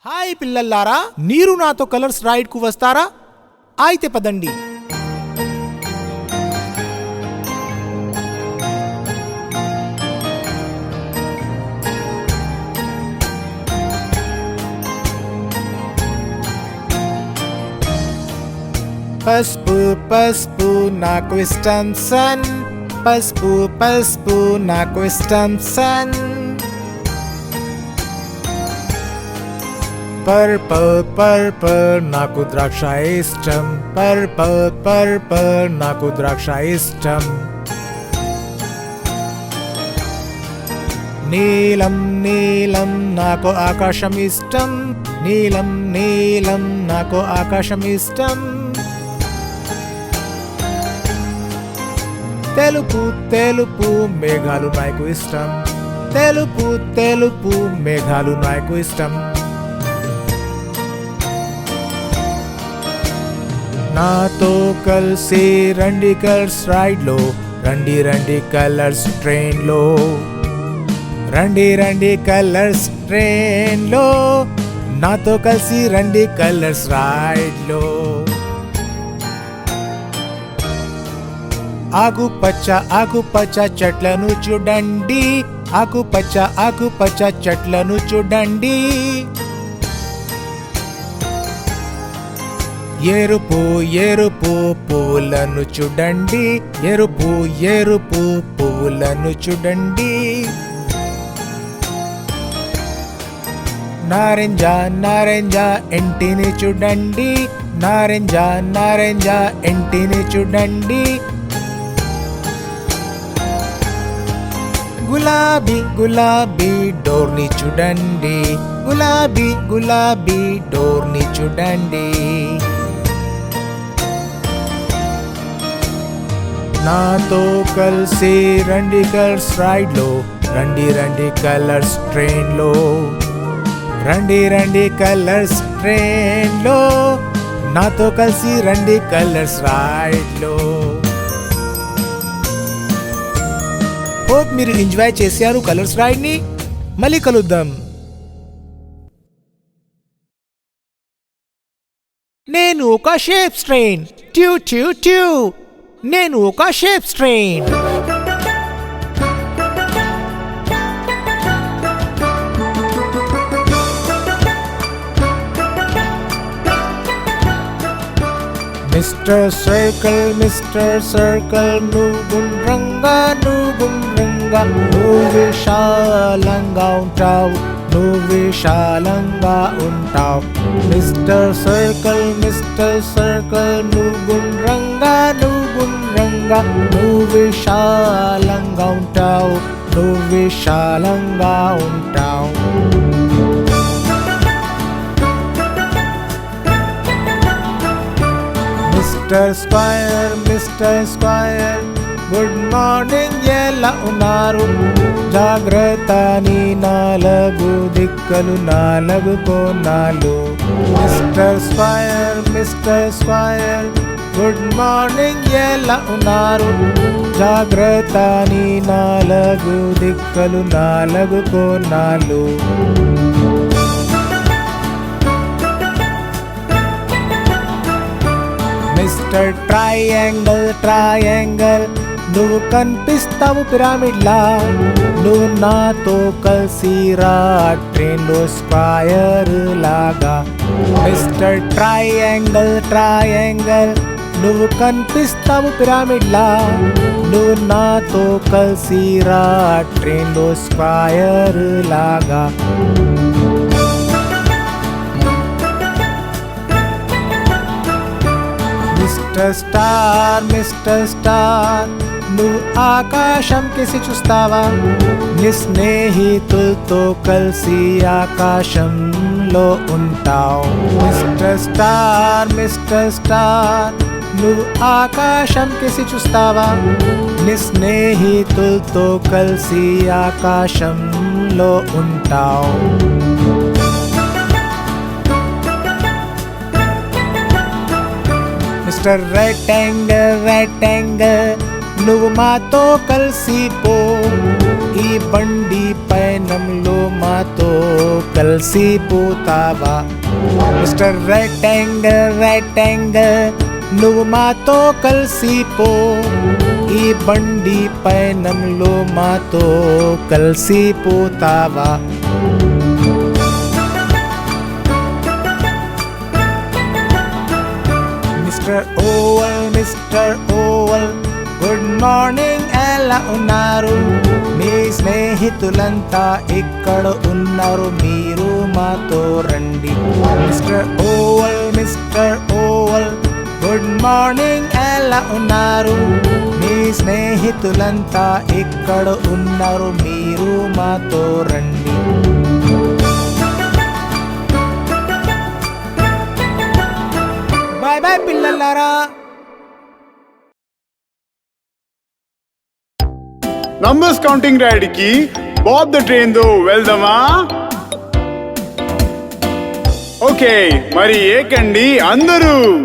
Hi పిల్లల్లారా, మీరు నాతో colours ride కు వస్తారా? అయితే పదండి. పసుపు పసుపు నాకు ఇష్టం సన్, పసుపు పసుపు నాకు ఇష్టం సన్. పర్పుల్ పర్పుల్ నాకు ద్రాక్ష ఇష్టం, పర్పుల్ పర్పుల్ నాకు ద్రాక్ష ఇష్టం. నీలం నీలం నాకు ఆకాశం ఇష్టం, నీలం నీలం నాకు ఆకాశం ఇష్టం. తెలుపు తెలుపు మేఘాలు నాకు ఇష్టం, తెలుపు తెలుపు మేఘాలు నాకు ఇష్టం. నాతో కలిసి రండి కలర్స్ రైడ్ లో, రండి రండి కలర్స్ ట్రైన్ లో, రండి రండి కలర్స్ ట్రైన్ లో, నాతో కలిసి రండి కలర్స్ రైడ్ లో. ఆకుపచ్చ చెట్లను చూడండి, ఆకుపచ్చ చెట్లను చూడండి. ఎరుపు ఎరుపు పూలను చూడండి, ఎరుపు ఎరుపు పూలను చూడండి. నారింజ నారింజ ఇంటిని చూడండి, నారింజ నారింజ ఇంటిని చూడండి. గులాబీ గులాబీ డోర్ని చూడండి, గులాబీ గులాబీ డోర్ని చూడండి. నాతో కలిసి రండి కలర్స్ రైడ్ లో, రండి రండి కలర్స్ ట్రైన్ లో, రండి రండి కలర్స్ ట్రైన్ లో, నాతో కలిసి రండి కలర్స్ రైడ్ లో. హోప్ మీరు ఎంజాయ్ చేశారు కలర్స్ రైడ్ ని. మళ్ళీ కలుద్దాం. నేను ఒక షేప్స్ ట్రైన్, ట్యూ ట్యూ ట్యూ. నేను ఒక షేప్స్ ట్రైన్. మిస్టర్ సర్కిల్ నువ్వు గుండ్రంగా, నువ్వు గుండ్రంగా, నువ్వు విశాలంగా ఉంటావు, నువ్వు విశాలంగా ఉంటావు. మిస్టర్ సర్కిల్ నువ్వు గుండ్రంగా, నువ్వు గుండ్రంగా, నువ్వు విశాలంగా ఉంటావు, నువ్వు విశాలంగా ఉంటావు. మిస్టర్ స్క్వైర్ గుడ్ మార్నింగ్, ఎలా ఉన్నారు? జాగ్రత్త నీ నాలుగు దిక్కలు, నాలుగు కోణాలు. మిస్టర్ స్క్వైర్ గుడ్ మార్నింగ్, ఎలా ఉన్నారు? జాగ్రత్త నీ నాలుగు దిక్కలు, నాలుగు కోణాలు. మిస్టర్ ట్రయాంగిల్ నువ్వు కనిపిస్తావు పిరమిడ్ లా, నువ్వు నాతో కలిసి రా ట్రైన్ లో స్క్వైర్ లాగా. మిస్టర్ ట్రయాంగిల్ నువ్వు కనిపిస్తావు పిరమిడ్ లా, నువ్వు నాతో కలిసి రా ట్రైన్ లో స్క్వైర్ లాగా. మిస్టర్ స్టార్ నువ్వు ఆకాశం కేసి చూస్తావా? నీ స్నేహితులతో కలిసి ఆకాశంలో ఉంటావు. మిస్టర్ స్టార్ నువ్వు ఆకాశం కేసి చూస్తావా? నీ స్నేహితులతో కలిసి ఆకాశంలో ఉంటావు. మిస్టర్ రెక్టాంగిల్ నువ్వు మాతో కలిసిపో ఈ బండి పయనంలో మాతో కలిసిపోతావా మిస్టర్ రెక్టాంగిల్ నువ్వు మాతో కలిసిపో ఈ బండి పయనంలో మాతో కలిసిపోతావా మిస్టర్ ఓవల్ గుడ్ మార్నింగ్ ఎలా ఉన్నారు మీ స్నేహితులంతా ఇక్కడ ఉన్నారు మీరు మాతో రండి మిస్టర్ ఓవల్ గుడ్ మార్నింగ్ ఎలా ఉన్నారు మీ స్నేహితులంతా ఇక్కడ ఉన్నారు మీరు మాతో రండి బాయ్ బాయ్ పిల్లలారా నంబర్స్ కౌంటింగ్ రైడ్కి బాబ్ ద ట్రైన్ తో వెళ్దామా ఓకే మరి ఏకండి అందరూ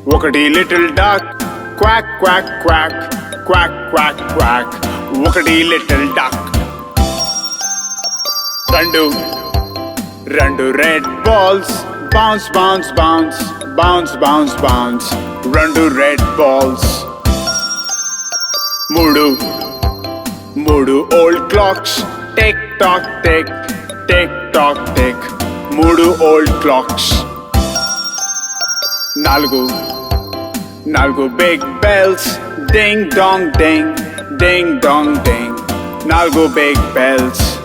ఒకటి little duck quack quack quack quack quack quack ఒకటి లిటిల్ డక్ రెండు red balls bounce bounce bounce bounce bounce bounce రెండు రెడ్ బాల్స్ మూడు old clocks tick tock tick tick tock tick మూడు ఓల్డ్ క్లాక్స్ నాలుగు big bells ding dong ding ding dong ding నాలుగు big bells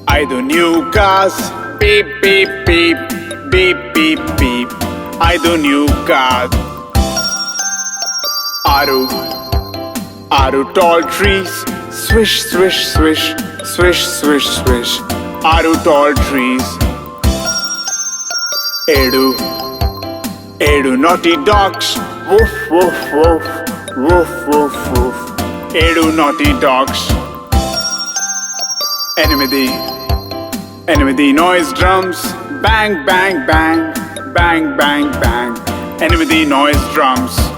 ఐదు new cars beep beep beep beep beep beep ఐదు new cars ఆరు tall trees swish swish swish swish swish swish ఆరు tall trees ఏడు naughty dogs woof woof woof woof woof woof ఏడు naughty dogs ఎనిమిది noise drums bang bang bang bang bang bang ఎనిమిది noise drums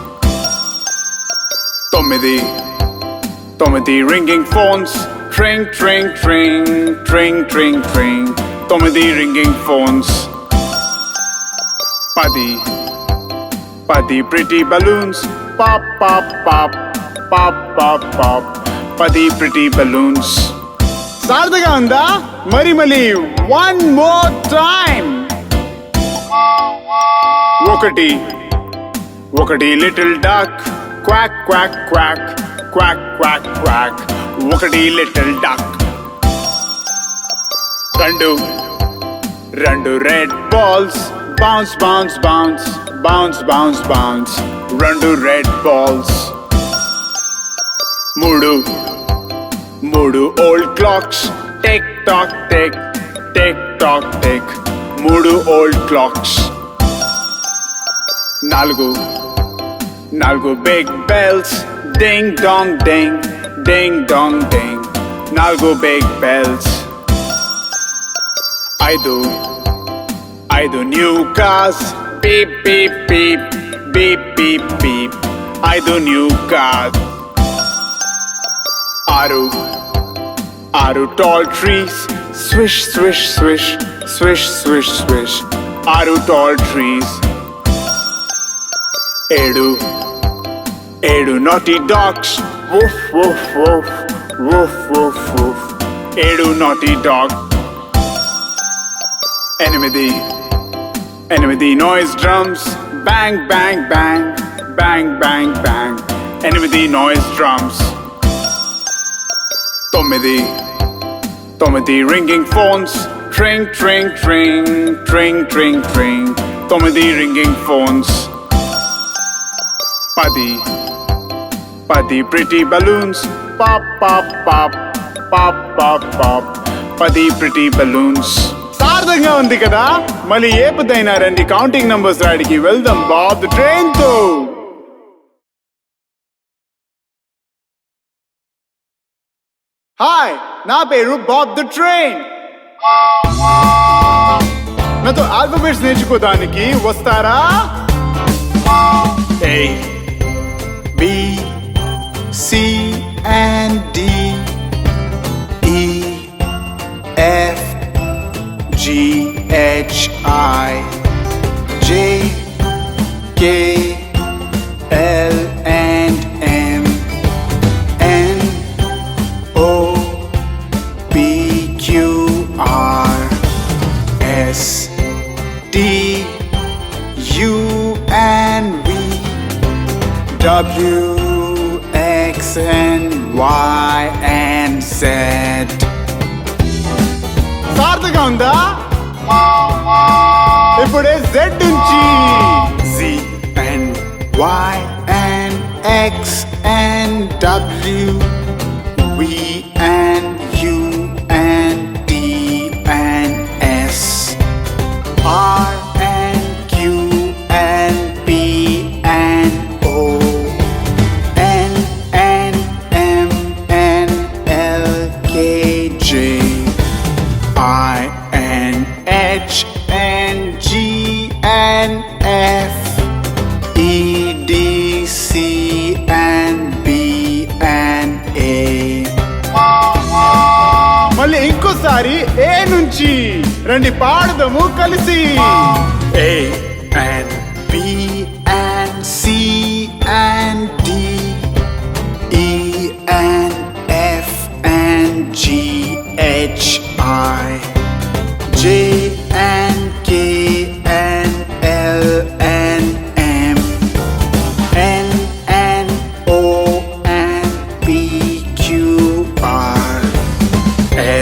తొమ్మిది ringing phones ట్రింగ్ ట్రింగ్ ట్రింగ్ ట్రింగ్ ట్రింగ్ ట్రింగ్ తొమ్మిది ringing phones పది pretty balloons pop pop pop pop pop pop పది pretty balloons సార్థగా ఉందా మరి one more time ఒకటి little duck quack quack quack quack quack quack ఒకటి little duck రెండు red balls bounce bounce bounce bounce bounce bounce రెండు red balls మూడు old clocks tick tock tick tick tock tick మూడు old clocks నాలుగు big bells ding dong ding ding dong ding నాలుగు big bells ఐదు new cars beep beep beep beep beep beep ఐదు new cars ఆరు tall trees swish swish swish swish swish swish ఆరు tall trees ఏడు naughty dogs woof woof woof woof woof woof ఏడు naughty dog ఎనిమిది noise drums bang bang bang bang bang bang ఎనిమిది noise drums తొమ్మిది ringing phones ట్రింగ్ ట్రింగ్ ట్రింగ్ ట్రింగ్ ట్రింగ్ ట్రింగ్ తొమ్మిది ringing phones పది pretty balloons pop pop pop pop pop pop పది pretty balloons సార్థంగా ఉంది కదా మళ్ళీ ఏపుదైనా రండి కౌంటింగ్ నంబర్స్ రాడికి వెళ్దాం బాబ్ ట్రైన్ తో హాయ్ నా పేరు బాబ్ ద ట్రైన్ నాతో ఆల్ఫాబెట్స్ నేర్చుకోవడానికి వస్తారా? A B C and D E F G H I J K L and M N O P Q R S T U and V W X and Y and Z. సార్థగా ఉందా? ఇప్పుడే Z నుంచి Z and Y and X and W V and U and T and S R and Q and P and O N and M and L K J I and H and G and F E D C and B and A. మళ్ళీ ఇంకోసారి ఏ నుంచి రండి పాడదాము కలిసి. A and B and C and D E and F and G H I J and K and L and M N and O and P Q R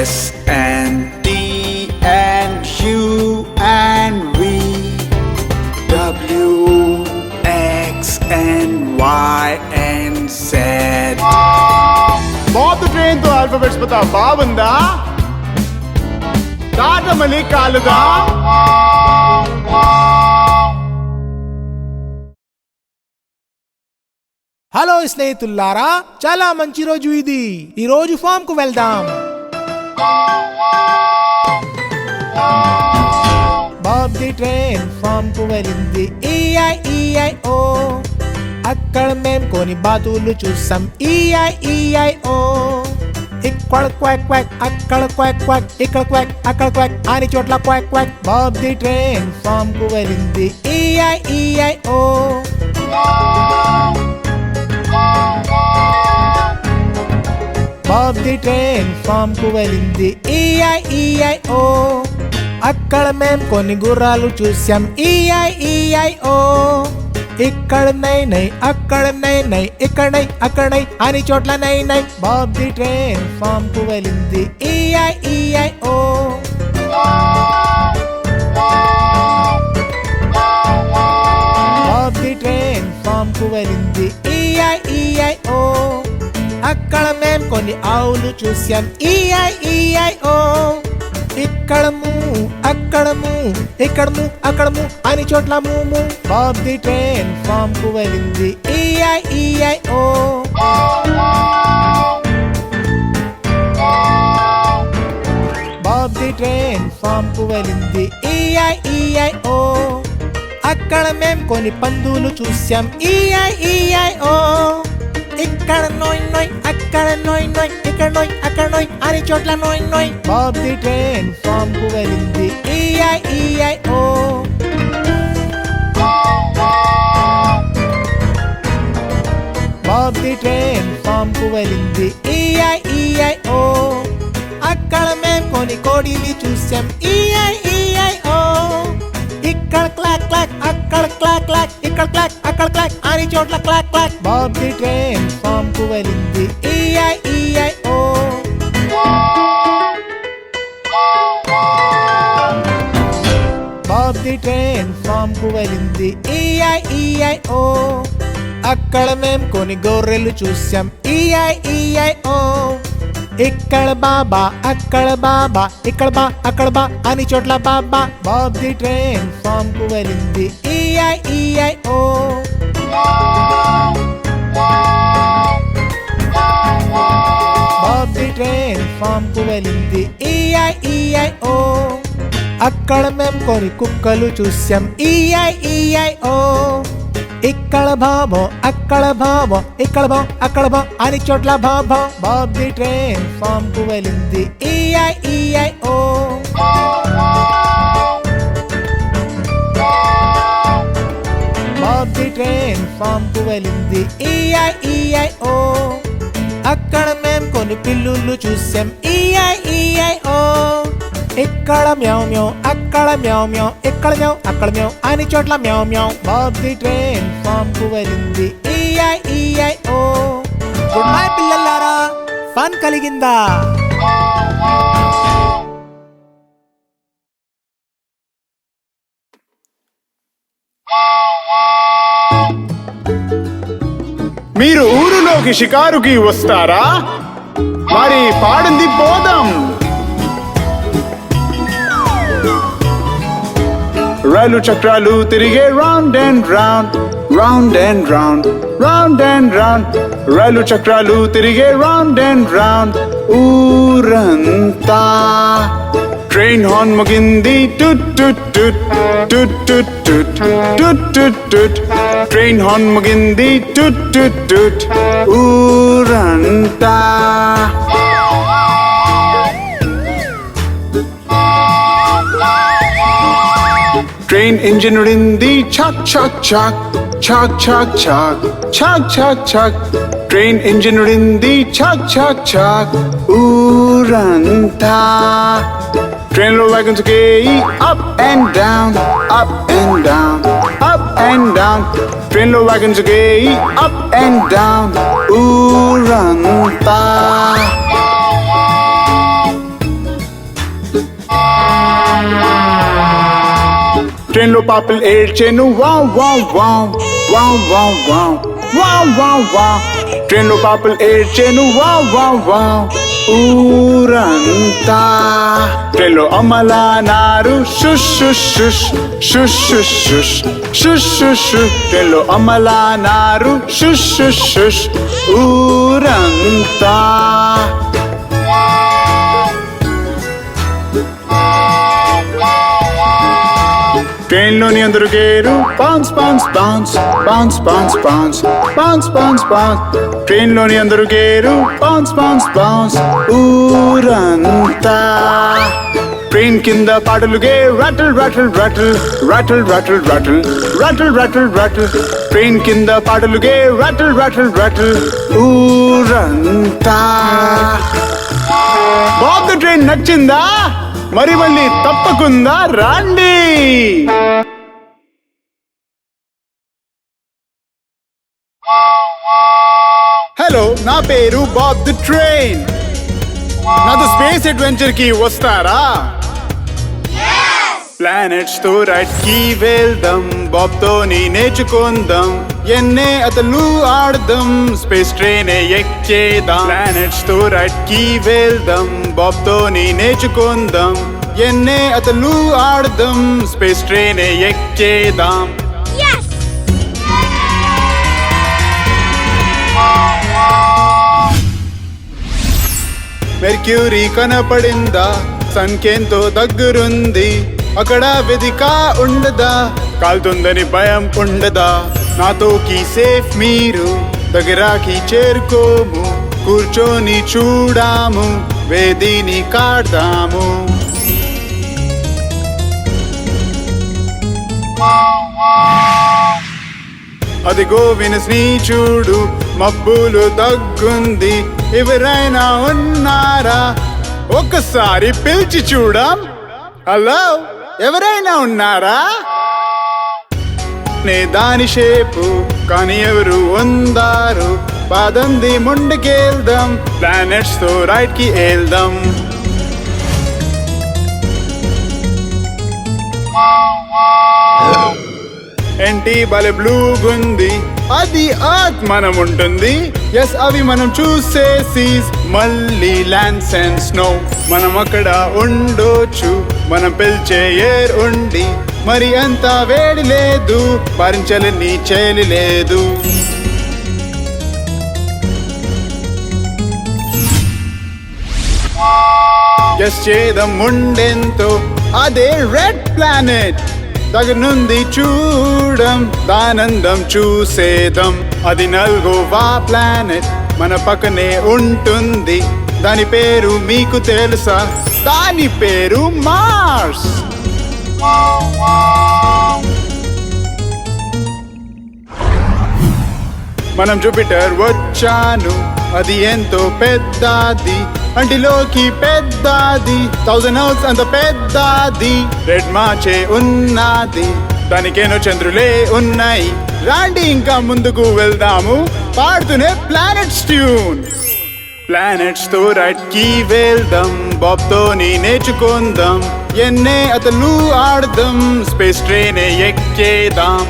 S and T and U and V W X and Y and Z. बहुत train तो alphabets पता बाबंदा Tata Malik Kalda. Hello స్నేహితులారా, చాలా మంచి రోజు ఇది. ఈ రోజు ఫామ్ కు వెళ్దాం. బాబ్ ది ట్రైన్ ఫామ్ కు వెళ్ళింది. EIEIO. అక్కడ మేం కొన్ని బాతులు చూసాం. EIEIO. ఇక్కడ క్వాక్ క్వాక్, అక్కడ క్వాక్ క్వాక్, ఇక్కడ క్వాక్, అక్కడ క్వాక్, అన్ని చోట్ల quack quack. Bob the train farm కు వెళ్ళింది. EIEIO. Bob the train farm కు వెళ్ళింది. EIEIO. అక్కడ మేం కొన్ని గుర్రాలు చూసాం. EIEIO. ఇక్కడ నై నై, అక్కడ నై నై, ఇక్కడ నై, అక్కడ నై, అన్ని చోట్ల నై నై. బాబ్ ది ట్రైన్ ఫామ్ కు వెళ్ళింది. EIEIO. Bob the train farm కు వెళ్ళింది. EIEIO. అక్కడ మేం కొన్ని ఆవులు చూసాం. EIEIO. ఇక్కడ మూ, అక్కడ మూ, ఇక్కడ మూ, అక్కడ మూ, అన్ని చోట్ల మూ మూ. బాబ్ ది ట్రైన్ ఫామ్ కు వెళ్ళింది. EIEIO. Bob the train farm కు వెళ్ళింది. EIEIO. అక్కడ మేం కొన్ని పందులు చూసాం. EIEIO. ఇక్కడ నోయ్ నోయ్, అక్కడ నోయ్ నోయ్, ఇక్కడ నోయ్, అక్కడ నోయ్, అన్ని చోట్ల నోయ్ నోయ్. బాబ్ ది ట్రైన్ ఫామ్ కు వెళ్ళింది. EIEIO. Bob the train farm కు వెళ్ళింది. EIEIO. అక్కడ మేం కొన్ని కోడిని చూసాం. EIEIO. ఇక్కడ క్లాక్ క్లాక్, అక్కడ క్లాక్ క్లాక్, ఇక్కడ క్లాక్, అక్కడ క్లాక్, అన్ని చోట్ల cluck cluck. Bob the train farm కు వెళ్ళింది. EIEIO. Bob the train farm కు వెళ్ళింది. EIEIO. అక్కడ మేం కొన్ని గొర్రెలు చూసాం. EIEIO. ఇక్కడ బాబా, అక్కడ బాబా, ఇక్కడ బా, అక్కడ బా, అన్ని చోట్ల బాబా. బాబ్ ది ట్రైన్ ఫామ్ కు వెళ్ళింది. EIEIO. Bob the train farm కు వెళ్ళింది. EIEIO. అక్కడ మేం కొన్ని కుక్కలు చూసాం ఈఐ ఈఐ ఓ. ఇక్కడ బాబో అక్కడ బాబో ఇక్కడ బో అక్కడ బో అని చోట్ల బాబో. బాబ్ ది ట్రైన్ ఫామ్ కు వెళ్ళింది E I E I O. Bob the train farm కు వెళ్ళింది ఈఐ ఈఐ ఓ. అక్కడ మేం కొన్ని పిల్లుళ్ళు చూసాం ఈఐ ఈఐ ఓ. ఇక్కడ మ్యావ్ మ్యావ్ అక్కడ మ్యావ్ మ్యావ్ ఇక్కడ మ్యావ్ అక్కడ మ్యావ్ అని చోట్ల మ్యావ్ మ్యావ్. బాబ్ ది ట్రైన్ ఫామ్ కు వెళ్ళింది ఈఐ ఈఐ ఓ. గుడ్ బై పిల్లలారా, ఫన్ కలిగిందా? మీరు ఊరిలోకి షికారుకి వస్తారా? మరి పాడింది పోదాం. రైలు చక్రాలు తిరిగే round and round, round and round, round and round. రైలు చక్రాలు తిరిగే రౌండ్ అండ్ రౌండ్ ఊరంతా. ట్రైన్ హార్న్ మోగింది toot toot toot toot toot toot toot toot టుట్. Train horn మోగింది టుట్ టుట్ టుట్ ఊరంతా. ట్రైన్ ఇంజిన్ ఉడింది చాక్ చాక్ చాక్, చాక్ చాక్ చాక్, చాక్ చాక్ చాక్. ట్రైన్ ఇంజిన్ ఉడింది చాక్ చాక్ చాక్ ఊరంతా. ట్రైన్ లో వ్యాగన్స్ కే up and down, up and down, up and down. Train లో వ్యాగన్స్ కే అప్ అండ్ డౌన్ ఊరంతా. ట్రైన్ లో పాపలు ఏడ్చేను వావ్ వావ్ వావ్, వావ్ వావ్ వావ్, వావ్ వావ్ వావ్. ట్రైన్ లో పాపలు ఏడ్చేను వావ్ వావ్ వావ్ ఊరంతా. ట్రైన్ లో అమలానారు షుష్ షుష్ షుష్ షుష్ షుష్ షుష్ షుష్ షుష్ షుష్. ట్రైన్ లో అమలానారు షుష్ షుష్ షుష్ ఊరంతా. ట్రైన్ లోని అందరూ gear bounce bounce bounce, bounce bounce bounce, bounce bounce bounce. Train లోని అందరూ గేరు బౌన్స్ బౌన్స్ బౌన్స్ ఊరంతా. ట్రైన్ కింద పాటలుగే రటల్ రటల్ రటల్, రటల్ రటల్ రటల్, రటల్ రటల్ రటల్. ట్రైన్ కింద పాటలుగే రటల్ రటల్ రటల్ ఊరంతా. బాబ్ ది ట్రైన్ నచ్చిందా? మరి మళ్ళీ తప్పకుండా రండి. హలో, నా పేరు బాబ్ ది ట్రైన్. నాతో స్పేస్ అడ్వెంచర్ కి వస్తారా? ప్లానెట్స్ తో రైడ్ కి వెళ్దాం, బాబ్ తో నేర్చుకుందాం, ఎన్నే అతలు ఆడదాం, స్పేస్ ట్రైన్ ఎక్కేద్దాం. ప్లానెట్స్ తో రైడ్ కి వెళ్దాం, బాబ్ తో నేర్చుకుందాం, ఎన్నే అతలు ఆడదాం, స్పేస్ ట్రైన్ ఎక్కేద్దాం. మెర్క్యూరీ కనపడిందా? సన్ కేంతో దగ్గరుంది, అక్కడ వెదికా ఉండదా? కాలుతుందని భయం ఉండదా? నాతోకి సేఫ్ మీరు, దగ్గరాకి చేరుకోము, కూర్చొని చూడాము, వేదిని కాడదాము. అదిగో వినస్ని చూడు, మబ్బులు దగ్గుంది, ఎవరైనా ఉన్నారా? ఒక్కసారి పిలిచి చూడం. హలో, ఎవరైనా ఉన్నారా? నే దాని షేపు కానీ ఎవరు ఉందారు? పదంది ముందుకెళ్దాం, ప్లానెట్స్ తో రైడ్ కి వెళ్దాం. ఏంటి భలే బ్లూగుంది, అది అర్త్ మనం ఉంటుంది. ఎస్, అవి మనం చూసే సీస్, మళ్ళీ ల్యాండ్స్ అండ్ స్నో. మనం అక్కడ ఉండొచ్చు, మనం పిలిచే ఎయిర్ ఉండి, మరి అంత వేడి లేదు, భరించలేని చేలి లేదు. గెస్ చేద్దాం ఉండెంతో అదే రెడ్ ప్లానెట్ దగ్గరుంది చూడం దానందం చూసేద్దాం అది 4వ ప్లానెట్ మన పక్కనే ఉంటుంది దాని పేరు మీకు తెలుసా దాని పేరు మార్స్ మనం జూపిటర్ వచ్చాను అది ఎంతో పెద్దది అంటిలోకి పెద్దది 1000 హౌస్ అంత పెద్దది రెడ్ మార్చే ఉన్నది దానికేనో చంద్రులే ఉన్నాయి రాండి ఇంకా ముందుకు వెళ్దాము పాడుతూనే ప్లానెట్స్ ట్యూన్ ప్లానెట్స్ తో రైట్ కి వెళ్దాం బాబ్ తో నేర్చుకుందాం ఎన్నే అతలు ఆడదాం స్పేస్ ట్రైన్ ఎక్కేదాం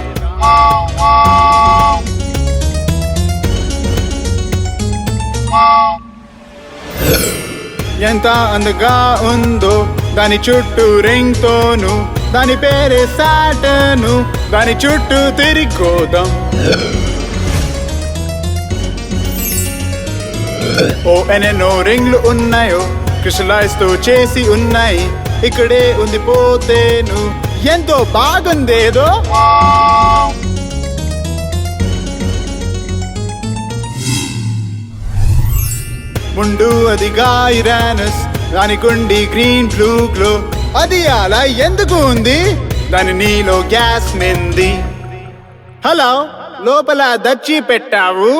ఎంత అందగా ఉందో దాని చుట్టూ రింగ్ తోను దాని పేరే సాటర్న్ దాని చుట్టూ తిరిగోదాం ఓ ఎన్నెన్నో రింగ్లు ఉన్నాయో క్రిస్టలైజ్ తో చేసి ఉన్నాయి ఇక్కడే ఉంది పోతేను ఎంతో బాగుందేదో ముందు అదిగా యురేనస్ దానికుండి గ్రీన్ బ్లూ గ్లో అది అలా ఎందుకు ఉంది దాని నీలో గ్యాస్ నింది హలో లోపల దచ్చి పెట్టావు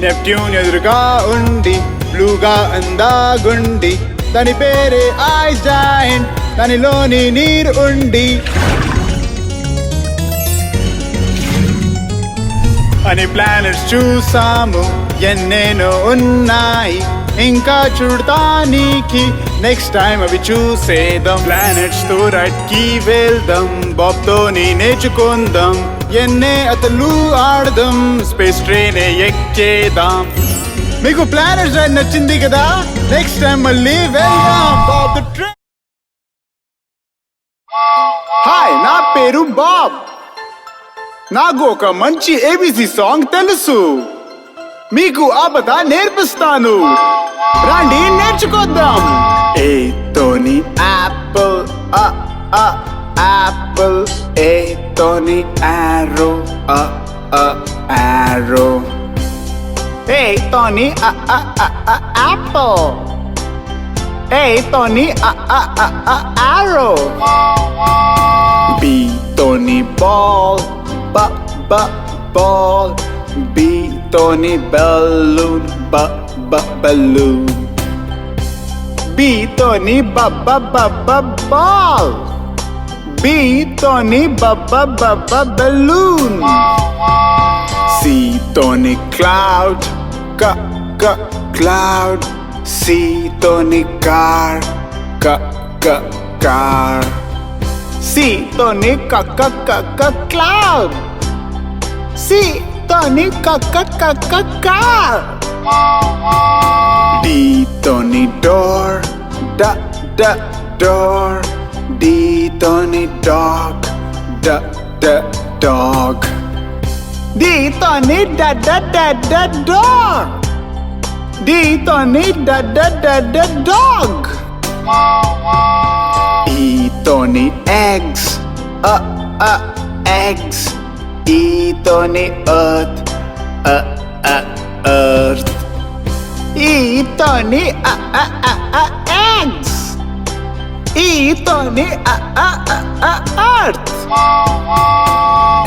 నెప్ట్యూన్ ఎదురుగా ఉండి బ్లూగా అందాగుండి దాని పేరే ఐస్ జాయింట్ దానిలోని నీరు ఉండి అని ప్లానెట్స్ చూసాము ఎన్నెన్నో ఉన్నాయి ఇంకా చూడటానికి నెక్స్ట్ టైం అవి చూసేద్దాం ప్లానెట్స్ తో రైట్ కి వెళ్దాం బాబ్ తో నేర్చుకుందాం ఎన్నే అతలు ఆడదాం స్పేస్ ట్రైన్ ఎక్కేదాం మీకు ప్లానెట్స్ రైడ్ నచ్చింది కదా నెక్స్ట్ టైం మళ్ళీ వెళ్దాం బాబ్ ద ట్రైన్ హాయ్ నా పేరు బాబ్ నాకు ఒక మంచి ఏబిసి సాంగ్ తెలుసు మీకు ఆపద నేర్పిస్తాను రండి నేర్చుకోద్దాం ఏ తోని యాపిల్ యాపిల్ ఏ తోని యారో యారో ఏ తోని యాపిల్ ఏ తోని యారో బి తోని ball ball B Tony balloon balloon B Tony ball B Tony balloon C Tony cloud cloud C Tony car car C Tony cloud C Tony car D Tony door door D Tony dog dog D Tony dog D Tony dog E Tony eggs eggs E Tony earth earth E Tony eggs E Tony earth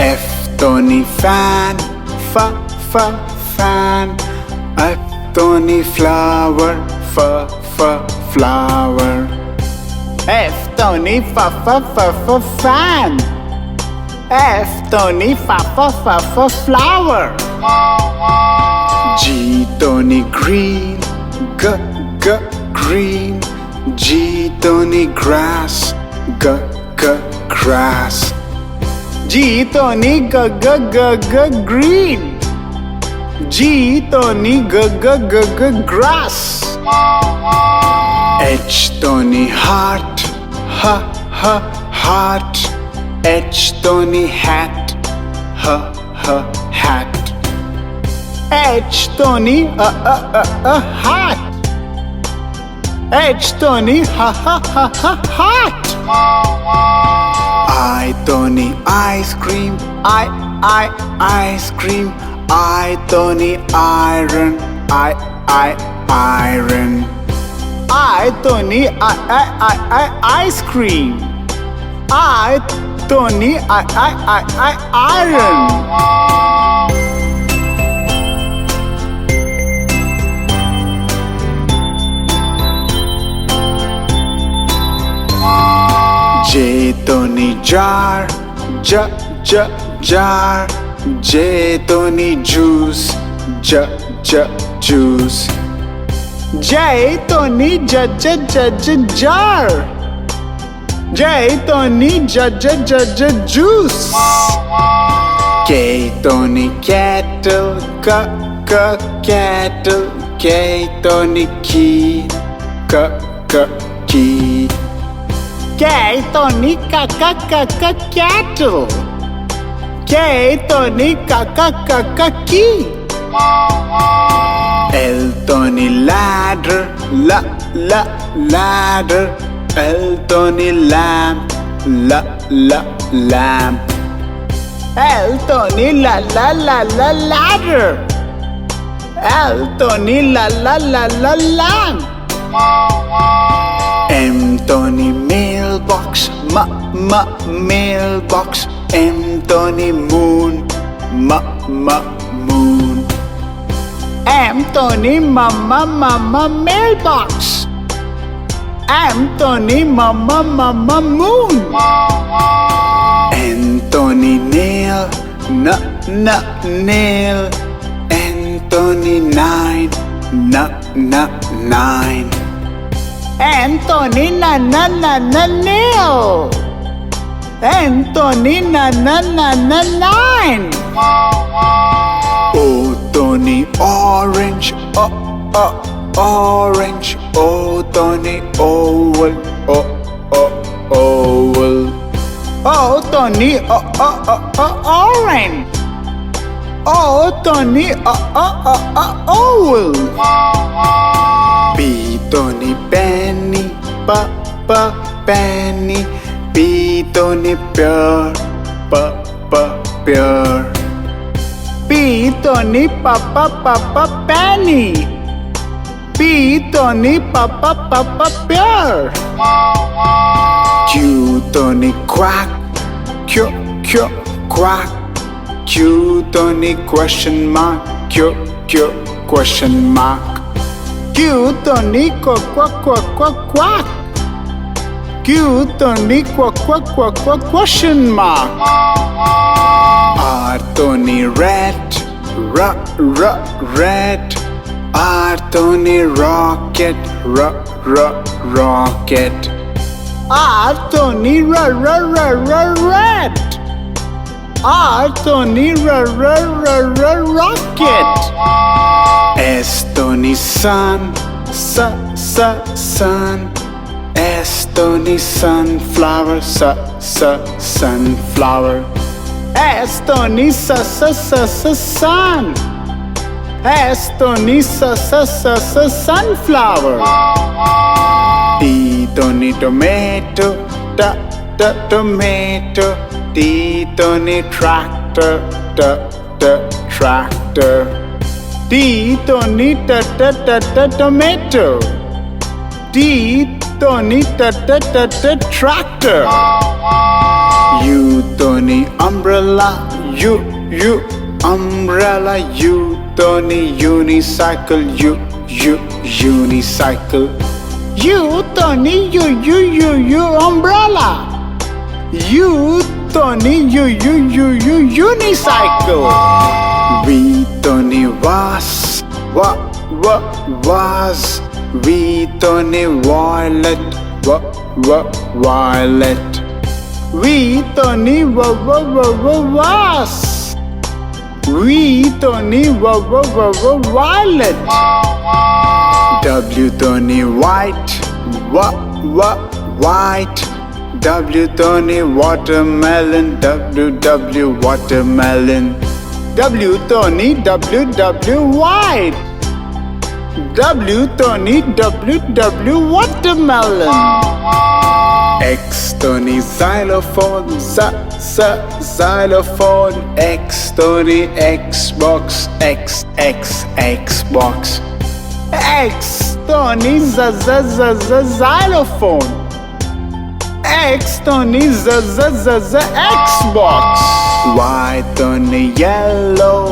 F Tony fan fan F Tony flower flower F Tony fan F Tony flower G Tony green green G Tony grass grass G Tony green G Tony grass H Tony heart heart H Tony hat hat H తోని hat. H తోని hat. I తోని ice cream. Ice cream. I తోని iron. Iron. I తోని ice cream. I తోని iron. J తోని jar. Jar. J తోని juice. Juice. J తోని jar. J తోని juice. K తోని kettle. Kettle. K తోని key. Key. K తోని kettle. K తోని key. L తోని ladder. Ladder. L తోని lamp. Lamp. L తోని ladder. L తోని lamp. M తోని mailbox. Mailbox. M తోని moon. Moon. M తోని mailbox. M తోని moon. N తోని nail. Nail. N తోని nine. Nine. N తోని nail. N తోని nine. O తోని orange. Orange. O తోని oval. Oval. O తోని orange. O తోని oval. P తోని penny. Penny. P తోని pear. Pear. P తోని penny. P తోని pear. Q తోని quack. Quack. Q తోని question mark. Question mark. Q తోని quack. Q తోని question mark. R తోని red. Red. R తోని rocket. Rocket. R తోని red. R తోని rocket. S తోని sun. Sun. S తోని sunflower. Sunflower. S తోని sun. S తోని sunflower. T తోని tomato. Tomato. T తోని tractor. Tractor. T తోని tomato. T తోని tractor. U తోని umbrella. Umbrella. U తోని unicycle. Unicycle. U తోని umbrella. U తోని unicycle. V తోని vase. Vase. V తోని violet. Violet. V తోని vase. V తోని violet. W తోని white. White. W తోని watermelon. Watermelon. W తోని WW white. W తోని WW watermelon. X తోని xylophone. Xylophone. X తోని Xbox. Xbox. X తోని xylophone. X తోని Xbox. Y తోని yellow.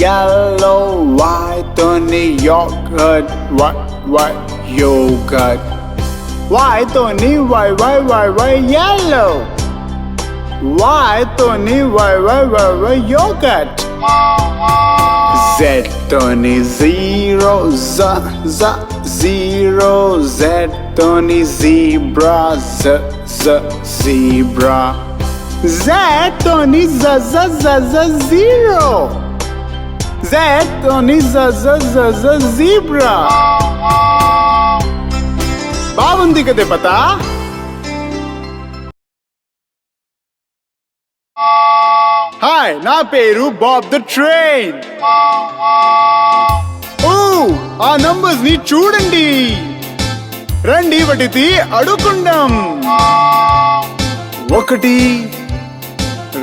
Yellow. Y తోని yogurt. Yogurt. Y తోని yellow. Y తోని yogurt. Z తోని zero. Zero. Z తోని zebra. Zebra. Z తోని zero. Z తోని zebra. బాగుంది కదే పతా. హాయ్, నా పేరు బాబ్ ద ట్రైన్. ఓ, ఆ నంబర్స్ ని చూడండి. రండి వటితి అడుకుందాం. 1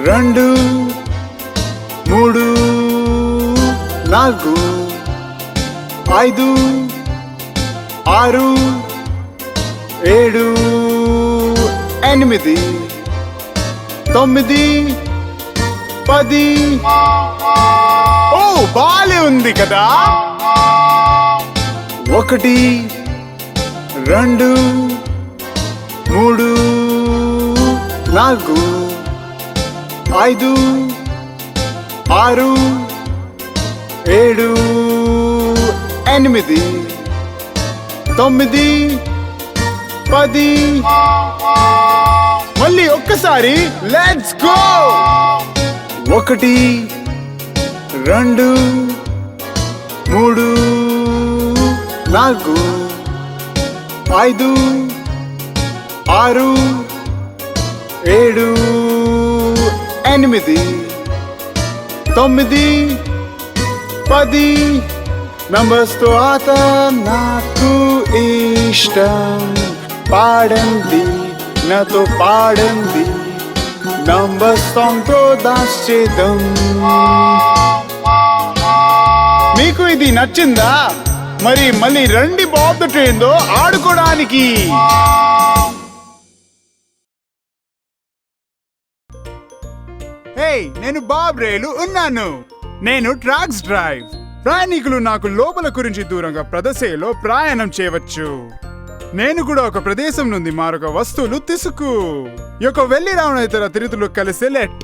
2 3 4 5 6 7 8 9 10. ఓ, బాలే ఉంది కదా. 1 2 3 4 5 6 7 8 9 10. మళ్ళీ ఒక్కసారి లెట్స్ గో. 1 2 3 4 5 6 7 8 9 10. నంబర్స్ తో ఆట నాకు ఇష్టం. పాడండి, నాతో పాడండి. నంబర్స్ సాంగ్ తో డాన్స్ చేద్దాం. మీకు ఇది నచ్చిందా? మరి మళ్ళీ రండి బాబ్ ద ట్రైన్ తో ఆడుకోవడానికి. హే, నేను బాబ్ రేలు ఉన్నాను. నేను ట్రాక్స్ డ్రైవ్. ప్రయాణికులు నాకు లోపల గురించి దూరంగా ప్రదేశంలో ప్రయాణం చేయవచ్చు. నేను కూడా ఒక ప్రదేశం నుండి మరొక వస్తువులు తీసుకు యొక్క వెళ్లి రావణ ఇతర తిరుతులు కలిసి లెట్.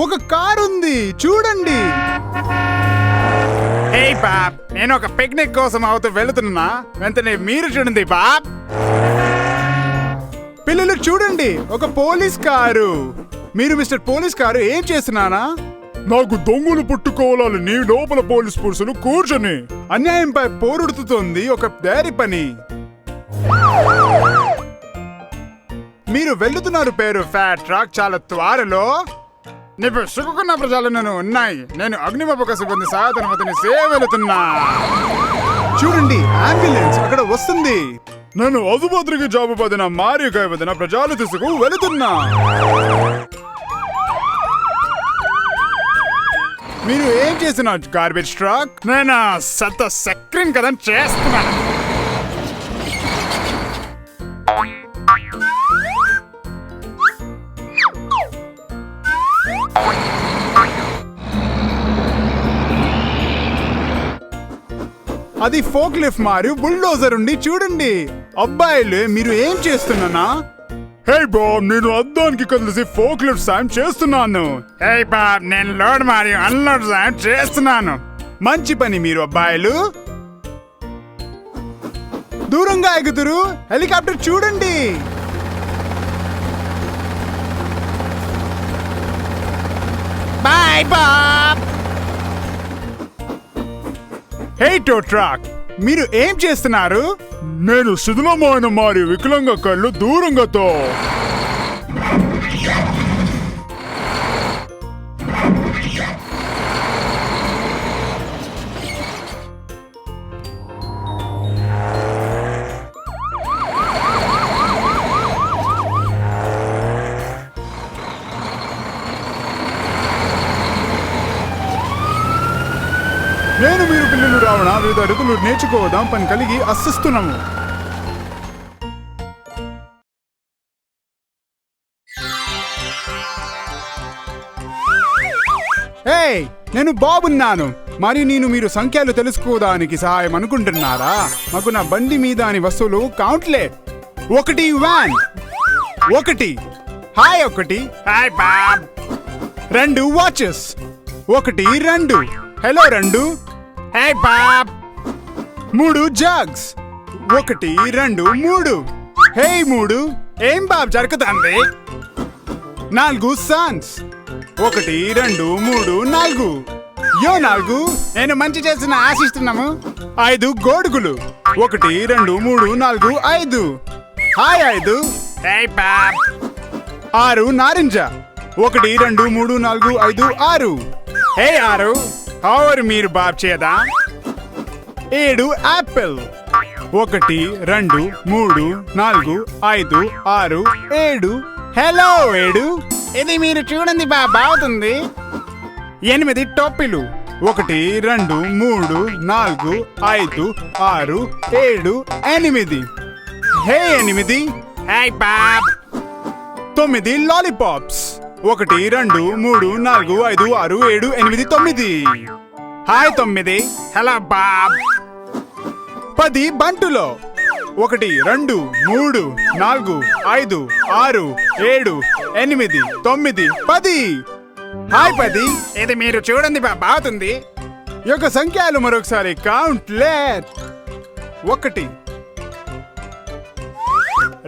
ఒక కారు ఉంది చూడండి. హే బాబ్, నేను ఒక పిక్నిక్ కోసం అవుతూ వెళుతున్నా. వెంటనే మీరు చూడండి బాబ్. పిల్లలు చూడండి, ఒక పోలీస్ కారు. మీరు మిస్టర్ పోలీస్ కారు ఏం చేస్తున్నానా? నాకు దొంగలు పట్టుకోవాలని లోపల పోలీస్ పురుషులు కూర్చొని అన్యాయంపై పోరుడుతుంది ఒక దారి పని. మీరు వెళ్తున్నారు పేరు ఫ్యాట్ ట్రాక్. చాలా త్వరలో నీకు సుఖకున్న ప్రజలను ఉన్నాయి. నేను అగ్నిమాపక సిబ్బంది సహాయతను సేవెలుతున్నా. చూడండి, అంబులెన్స్ అక్కడ వస్తుంది. నేను అదుభద్రికి జాబు పదిన మారికాయ వదిన ప్రజలు తీసుకు వెళుతున్నా. మీరు ఏం చేసిన గార్బేజ్ ట్రక్? నేను సత్త సక్రీన్ కదా చేస్తున్నాను. అది ఫోక్ లిఫ్ట్ మరియు బుల్డోజర్ ఉండి చూడండి. అబ్బాయిలు మీరు ఏం చేస్తున్నానా? హే బాబ్, నేను అద్దానికి కలిసి ఫోక్ లిఫ్ట్ సాయం చేస్తున్నాను. హే బాబ్, నేను లోడ్ మరియు అన్లోడ్ సాయం చేస్తున్నాను. మంచి పని మీరు అబ్బాయిలు. దూరంగా ఎగుతురు. హెలికాప్టర్ చూడండి. Bye Bob. Hey tow truck, మీరు ఏం చేస్తున్నారు? నేను శిథిలమైన మరియు వికలంగ కళ్ళు దూరంగాతో. నేను మీరు పిల్లలు రావణ వివిధ ఋతులు నేర్చుకోవదాం పని కలిగి అస్సిస్తున్నాము. ఏయ్, నేను బాబున్నాను. మరి నేను మీరు సంఖ్యలు తెలుసుకోవడానికి సహాయం అనుకుంటున్నారా? మాకు నా బండి మీద అని వస్తువులు కౌంట్లే. 1 van, 1 hi 1 hi Bob. 2 watches, 1 2 hello 2 hi Bob. 3 jugs, 1 2 3 హే 3 ఏం బాబ్ జరుగుతుంది? 4 సన్స్, 1 2 3 4 యో 4 నేను మంచి చేసిన ఆశిస్తున్నాము. 5 గోడుగులు, 1 2 3 4 5 హాయ్ 5 హే బాబ్. 6 నారింజ, 1 2 3 4 5 6 హే 6 హౌర్ మీరు బాబ్ చేయదా. 7 యాపిల్, 1 2 3 4 5 6 7 హలో 7 ఇది మీరు చూడండి బాగుంది. 8 టోపీలు, 1 2 3 4 5 6 7 8 హే 8 hi Bob. 9 lollipops, 1 2 3 4 5 6 7 8 9 hi 9 hello Bob. 10 బంటులో, 1 2 3 4 5 6 7 8 9 10 hi 10 ఇది మీరు చూడండి బాగుంది. ఈ యొక్క సంఖ్యలు మరొకసారి కౌంట్ లెట్. 1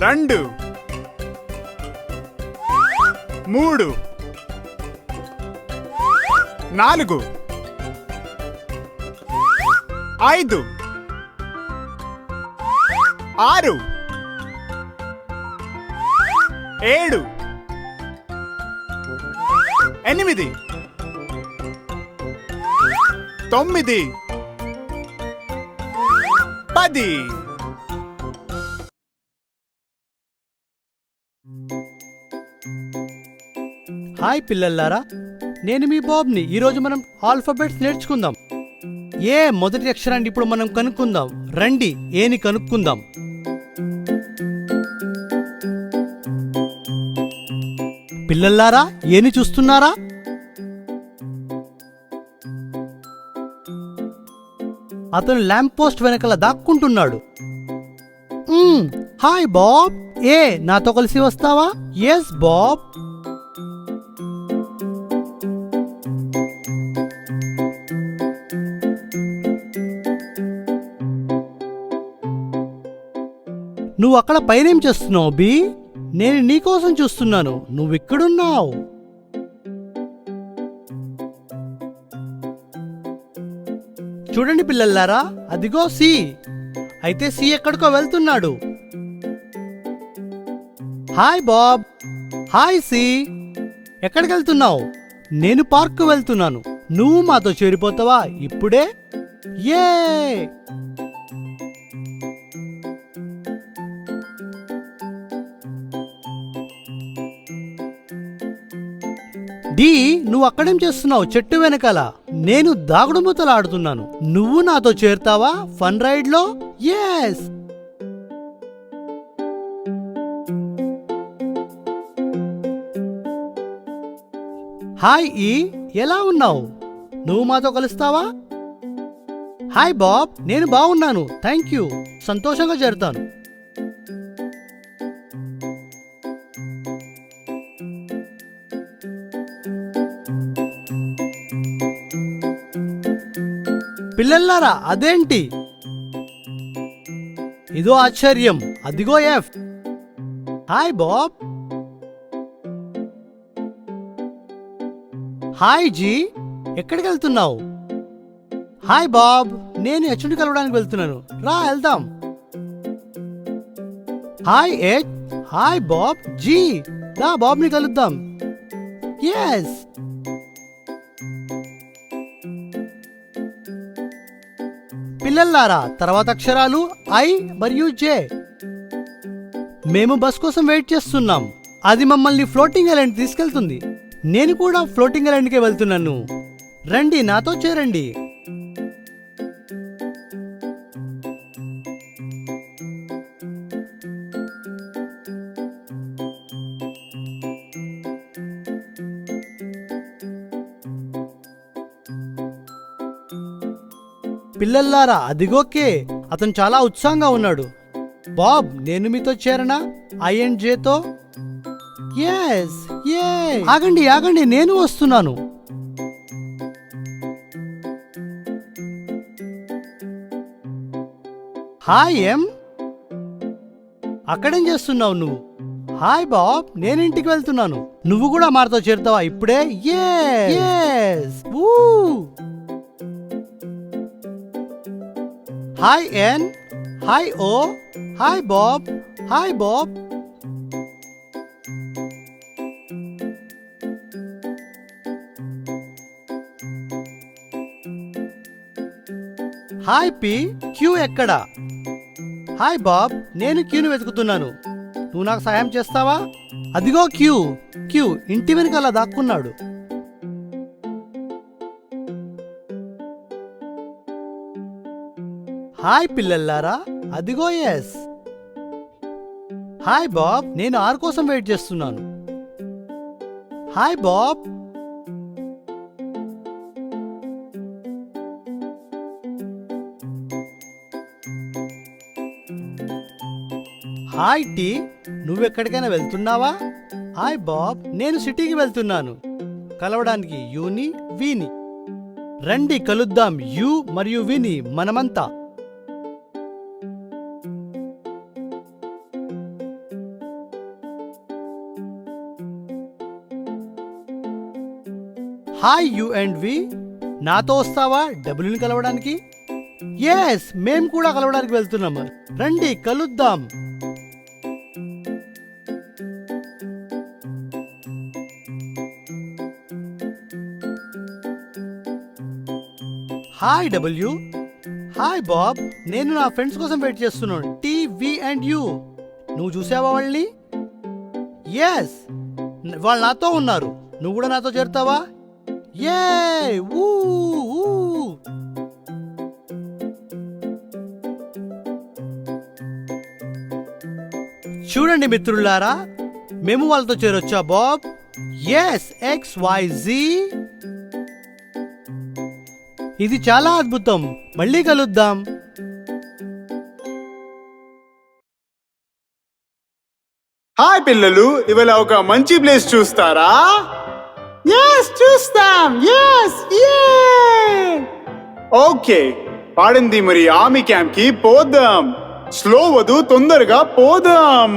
2 3 4 5 6 7 8 9 10 హాయ్ పిల్లల్లారా, నేను మీ బాబ్ని. ఈరోజు మనం ఆల్ఫాబెట్స్ నేర్చుకుందాం. ఏ మొదటి అక్షరాన్ని ఇప్పుడు మనం కనుక్కుందాం. రండి ఏని కనుక్కుందాం. పిల్లల్లారా, ఏని చూస్తున్నారా? అతను ల్యాంప్ పోస్ట్ వెనకాల దాక్కుంటున్నాడు. Hi Bob. ఏ నాతో కలిసి వస్తావా? Yes Bob. నువ్వు అక్కడ పైనేం చేస్తున్నావు బి? నేను నీకోసం చూస్తున్నాను. నువ్విక్కడున్నావు. చూడండి పిల్లల్లారా, అదిగో సి. అయితే సి ఎక్కడికో వెళ్తున్నాడు. Hi Bob. Hi C. ఎక్కడికి వెళ్తున్నావు? నేను పార్క్ వెళ్తున్నాను. నువ్వు మాతో చేరిపోతావా ఇప్పుడే? ఏ డి, నువ్వు అక్కడేం చేస్తున్నావు? చెట్టు వెనకాల. నేను దాగుడుమూతలు ఆడుతున్నాను. నువ్వు నాతో చేరుతావా ఫన్ రైడ్ లో? ఎస్. హాయ్ ఈ, ఎలా ఉన్నావు? నువ్వు మాతో కలుస్తావా? హాయ్ బాబ్, నేను బాగున్నాను, థ్యాంక్ యూ. సంతోషంగా చేరుతాను. పిల్లల్లారా, అదేంటి? ఇదో ఆశ్చర్యం. అదిగో F. Hi Bob. Hi G, ఎక్కడికి వెళ్తున్నావు? హాయ్ బాబ్, నేను హెచ్ని కలవడానికి వెళ్తున్నాను. రా వెళ్దాం. Hi H. Hi Bob. G, రా బాబ్ని కలుద్దాం. ఎస్. పిల్లల్లారా, తర్వాత అక్షరాలు ఐ మరియు జే. మేము బస్ కోసం వెయిట్ చేస్తున్నాం. అది మమ్మల్ని ఫ్లోటింగ్ ఐలాండ్ తీసుకెళ్తుంది. నేను కూడా ఫ్లోటింగ్ ఐలాండ్కే వెళ్తున్నాను. రండి నాతో చేరండి. పిల్లల్లారా అదిగోకే, అతను చాలా ఉత్సాహంగా ఉన్నాడు. బాబ్, నేను మీతో చేరనా INJతో? ఎస్, ఆగండి ఆగండి, నేను వస్తున్నాను. హాయ్ ఎం, అక్కడేం చేస్తున్నావు నువ్వు? హాయ్ బాబ్, నేను ఇంటికి వెళ్తున్నాను. నువ్వు కూడా మాతో చేరుతావా ఇప్పుడే? yes. Hi N, hi O, hi Bob, hi Bob. Hi P, Q ఎక్కడా? హాయ్ బాబ్, నేను క్యూని వెతుకుతున్నాను. నువ్వు నాకు సహాయం చేస్తావా? అదిగో క్యూ ఇంటి వెనకాల దాక్కున్నాడు. హాయ్ పిల్లల్లారా, అదిగో ఎస్. హాయ్ బాబ్, నేను ఆర్ కోసం వెయిట్ చేస్తున్నాను. Hi Bob. హాయ్ టీ, నువ్వెక్కడికైనా వెళ్తున్నావా? హాయ్ బాబ్, నేను సిటీకి వెళ్తున్నాను కలవడానికి యూని వీని. రండి కలుద్దాం యు మరియు విని మనమంతా. హాయ్ యు అండ్ వి, నాతో వస్తావా డబ్ల్యూని కలవడానికి? ఎస్, మేం కూడా కలవడానికి వెళ్తున్నాము. రండి కలుద్దాం. Hi W. హాయ్ బాబ్, నేను నా ఫ్రెండ్స్ కోసం వెయిట్ చేస్తున్నాను, వి అండ్ యూ. నువ్వు చూసావా వాళ్ళని? ఎస్, వాళ్ళు నాతో ఉన్నారు. నువ్వు కూడా నాతో చేరుతావా? ఏ ఊ. చూడండి మిత్రులారా, మేము వాళ్ళతో చేరొచ్చా బాబ్? Yes, XYZ. ఇది చాలా అద్భుతం. మళ్ళీ కలుద్దాం. హాయ్ పిల్లలు, ఇవాళ ఒక మంచి ప్లేస్ చూస్తారా? చూస్తాం. ఓకే, పాడింది మరి ఆర్మీ క్యాంప్ కి పోదాం. స్లో వద్దు, తొందరగా పోదాం.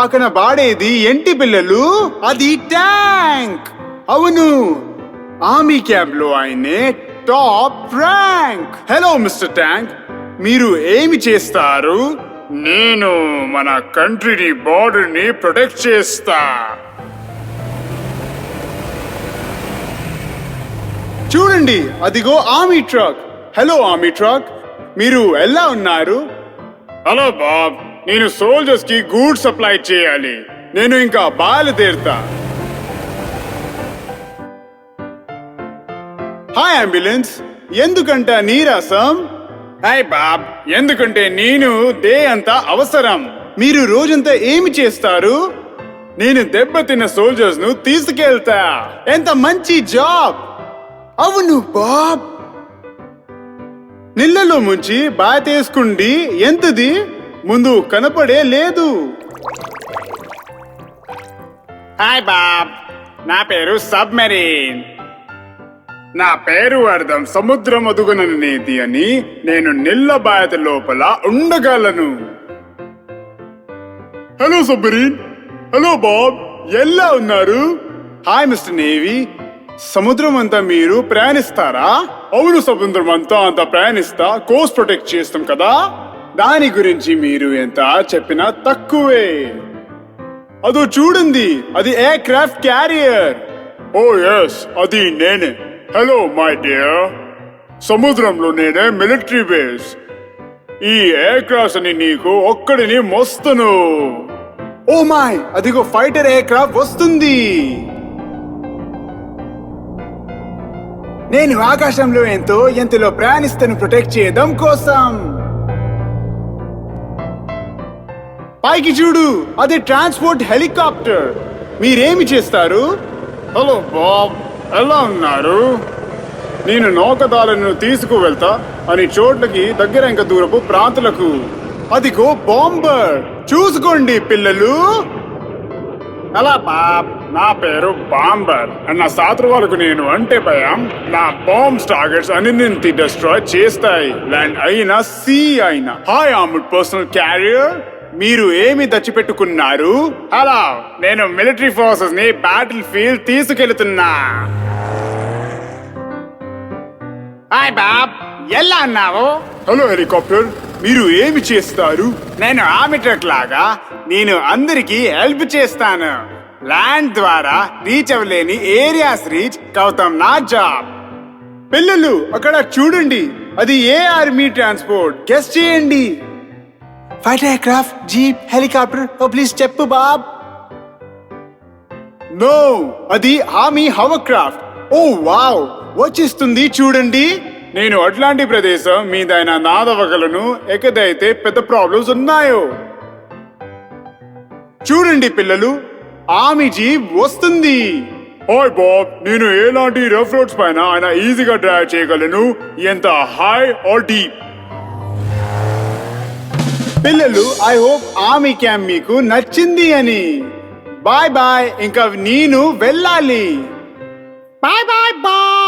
ఆకన బాడేది ఏంటి పిల్లలు? అది ట్యాంక్. అవును, ఆర్మీ క్యాంప్ లో ఆయనే top rank. Hello mister tank, మీరు ఏమి చేస్తారు? నేను మన కంట్రీని బార్డర్ ని ప్రొటెక్ట్ చేస్తా. చూడండి, అదిగో army truck. Hello army truck, మీరు ఎలా ఉన్నారు? హలో బాబ్, నేను సోల్జర్స్ కి గూడ్స్ సప్లై చేయాలి. నేను ఇంకా బయలుదేరుతా. హాయ్ అంబులెన్స్, ఎందుకంట నీరసం? హాయ్ బాబ్, ఎందుకంటే నేను డే అంతా అవసరం. మీరు రోజంతా ఏమి చేస్తారు? నేను దెబ్బతిన్న సోల్జర్స్ ను తీసుకెళ్తా. ఎంత మంచి జాబ్. అవును బాబ్, నీళ్ళలో ముంచి బాతేసుకుండి. ఎంతది? ముందు కనపడే లేదు. హాయ్ బాబ్, నా పేరు సబ్మెరీన్. నా పేరు అర్థం సముద్రం అదుగుననేది అని. నేను నీళ్ళ బాయత లోపల ఉండగలను. Hello submarine. హలో బాబ్, ఎలా ఉన్నారు? Hi mister navy. సముద్రం అంతా మీరు ప్రయాణిస్తారా? అవును, సముద్రం అంతా ప్రయాణిస్తా. కోస్ట్ ప్రొటెక్ట్ చేస్తాం కదా. దాని గురించి మీరు ఎంత చెప్పినా తక్కువే. అదో చూడండి, అది ఎయిర్ క్రాఫ్ట్ క్యారియర్. ఓ ఎస్, అది నేనే. హలో మై డియర్, సముద్రంలో నేనే మిలిటరీ బేస్. ఈ ఎయిర్ క్రాఫ్ట్ అని నీకు ఒక్కడిని మోస్తును. ఓ మై, అదిగో ఫైటర్ ఎయిర్ క్రాఫ్ట్ వస్తుంది. నేను ఆకాశంలో ఎంతలో ప్రయాణిస్తాను ప్రొటెక్ట్ చేయడం కోసం. పైకి చూడు, అది ట్రాన్స్పోర్ట్ హెలికాప్టర్. మీరేమి చేస్తారు? హలో బాబ్, ఎలా ఉన్నారు? నేను నౌకదారులను తీసుకువెళ్తా అని చోట్లకి దగ్గర ఇంకా దూరపు ప్రాంతాలకు. అదిగో బాంబర్, చూసుకోండి పిల్లలు. అలా బాబ్, నా పేరు బాంబర్. నా శత్రువులకు నేను అంటే భయం. నా బాంబ్ టార్గెట్స్ అన్నింటినీ డిస్ట్రాయ్ చేస్తాయి, ల్యాండ్ అయినా సీ అయినా. హాయ్ ఆర్మర్డ్ పర్సనల్ క్యారియర్, మీరు ఏమి దచ్చిపెట్టుకున్నారు? హలో, నేను మిలిటరీ ఫోర్సెస్ ని బ్యాటిల్ ఫీల్డ్ తీసుకెళ్తున్నా. హాయ్ బాబ్, ఎలా అన్నావు? హలో హెలికాప్టర్, మీరు ఏమి చేస్తారు? నేను ఆర్మీ ట్రక్ లాగా నేను అందరికీ హెల్ప్ చేస్తాను. ల్యాండ్ ద్వారా రీచ్ అవ్వలేని ఏరియాస్ రీచ్ అవుతాం నా జాబ్. పిల్లలు అక్కడ చూడండి, అది ఏ ఆర్మీ ట్రాన్స్పోర్ట్? గెస్ చేయండి. Fighter aircraft, jeep, helicopter. Please చెప్పు బాబ్. నో, అది ఆర్మీ హవర్క్రాఫ్ట్. ఓ వావ్, వచ్చేస్తుంది చూడండి. నేను అట్లాంటి ప్రదేశం మీదైనా నాదవగలను. ఎక్కడైతే పెద్ద ప్రాబ్లమ్స్ ఉన్నాయో చూడండి పిల్లలు, ఆర్మీ జీప్ వస్తుంది. హాయ్ బాబ్, నేను ఎలాంటి రఫ్ రోడ్స్ పైన ఆయన ఈజీగా డ్రైవ్ చేయగలను, ఎంత హై ఆర్ డీప్. పిల్లలు, ఐ హోప్ ఆర్మీ క్యాంప్ మీకు నచ్చింది అని. బాయ్ బాయ్, ఇంకా నేను వెళ్ళాలి. Bye bye bye.